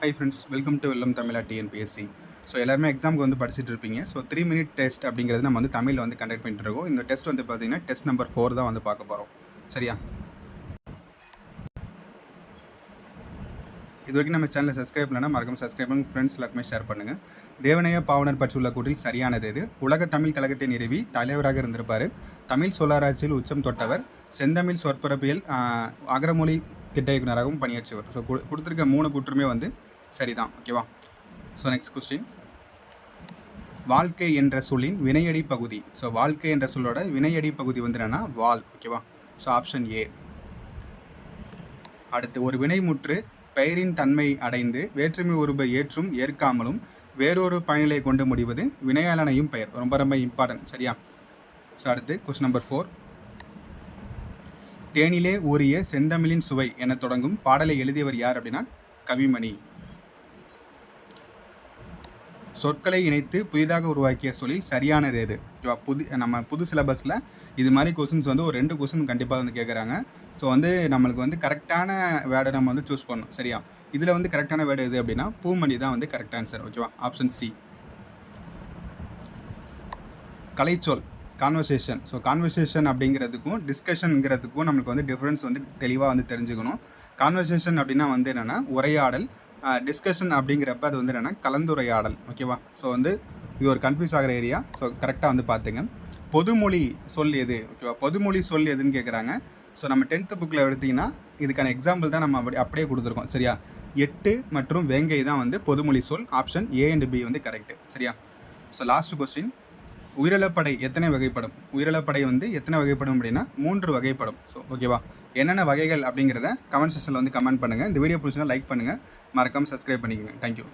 Hi friends, welcome to வெல்லம் தமிழா TNPSC. So எல்லாருமே எக்ஸாமுக்கு வந்து படிச்சுட்டு இருப்பீங்க. ஸோ 3 minute டெஸ்ட் அப்படிங்கிறது நம்ம வந்து தமிழில் வந்து கண்டக்ட் பண்ணிட்டு இருக்கோம். இந்த டெஸ்ட் வந்து பார்த்தீங்கன்னா டெஸ்ட் நம்பர் 4 தான் வந்து பார்க்க போகிறோம். சரியா? இது வரைக்கும் நம்ம சேனலை சப்ஸ்கிரைப் பண்ணலன்னா மறக்காம சப்ஸ்கிரைப் பண்ணி ஃப்ரெண்ட்ஸ் எல்லாருக்குமே ஷேர் பண்ணுங்கள். தேவனைய பாவனர் பற்றுள்ள கூட்டில் சரியானது எது? உலக தமிழ் கழகத்தை நிறுவி தலைவராக இருந்திருப்பார். தமிழ் சொல்லாராய்ச்சியில் உச்சம் தொட்டவர். செந்தமிழ் சொற்பரப்பியல் அகரமொழி திட்ட இயக்குநராகவும் பணியாற்றியவர். ஸோ கொடுத்துருக்க 3 கூற்றுமே வந்து சரிதான். ஓகேவா? ஸோ நெக்ஸ்ட் கொஸ்டின், வாழ்க்கை என்ற சொல்லின் வினையடி பகுதி. ஸோ வாழ்க்கை என்ற சொல்லோட வினையடி பகுதி வந்து என்னன்னா வால். ஓகேவா? So option A. அடுத்து, ஒரு வினைமுற்று பெயரின் தன்மை அடைந்து வேற்றுமை உருபை ஏற்றும் ஏற்காமலும் வேறொரு பயனிலை கொண்டு முடிவது வினையாளனையும் பெயர். ரொம்ப ரொம்ப இம்பார்ட்டன்ட். சரியா? ஸோ அடுத்து கொஸ்டின் நம்பர் 4, தேனிலே ஊறிய செந்தமிழின் சுவை என தொடங்கும் பாடலை எழுதியவர் யார் அப்படின்னா கவிமணி. சொற்களை இணைத்து புதிதாக உருவாக்கிய சொல்லில் சரியானது எது? நம்ம புது சிலபஸில் இது மாதிரி கொஸ்டின்ஸ் வந்து ஒரு 2 கொஸ்டின் கண்டிப்பாக வந்து கேட்குறாங்க. ஸோ வந்து நம்மளுக்கு வந்து கரெக்டான வேர்டை நம்ம வந்து சூஸ் பண்ணணும். சரியா? இதில் வந்து கரெக்டான வேர்டு எது அப்படின்னா பூமணி தான் வந்து கரெக்ட் ஆன்சர். ஓகேவா? Option C. கலைச்சொல் கான்வர்சேஷன். ஸோ கான்வர்சேஷன் அப்படிங்கிறதுக்கும் டிஸ்கஷனுங்கிறதுக்கும் நம்மளுக்கு வந்து டிஃப்ரென்ஸ் வந்து தெளிவாக வந்து தெரிஞ்சுக்கணும். கான்வர்சேஷன் அப்படின்னா வந்து என்னென்னா உரையாடல், டிஸ்கஷன் அப்படிங்கிறப்ப அது வந்து என்னென்னா கலந்துரையாடல். ஓகேவா? ஸோ வந்து இது ஒரு கன்ஃபியூஸ் ஆகிற ஏரியா. ஸோ கரெக்டாக வந்து பார்த்துங்க. பொதுமொழி சொல் எது? ஓகேவா? பொதுமொழி சொல் எதுன்னு கேட்குறாங்க. ஸோ நம்ம 10th புக்கில் எடுத்திங்கன்னா இதுக்கான எக்ஸாம்பிள் தான் நம்ம அப்படியே கொடுத்துருக்கோம். சரியா? 8 மற்றும் வேங்கை தான் வந்து பொதுமொழி சொல். ஆப்ஷன் ஏ அண்ட் பி வந்து கரெக்டு. சரியா? ஸோ லாஸ்ட் கொஸ்டின், உயிரிழப்படை எத்தனை வகைப்படும்? உயிரிழப்படை வந்து எத்தனை வகைப்படும் அப்படின்னா 3 வகைப்படும். ஸோ ஓகேவா? என்னென்ன வகைகள் அப்படிங்கிறத கமெண்ட் செக்ஷனில் வந்து கமெண்ட் பண்ணுங்கள். இந்த வீடியோ பிடிச்சினா லைக் பண்ணுங்கள், மறக்காமல் சப்ஸ்கிரைப் பண்ணிக்கோங்க. தேங்க்யூ.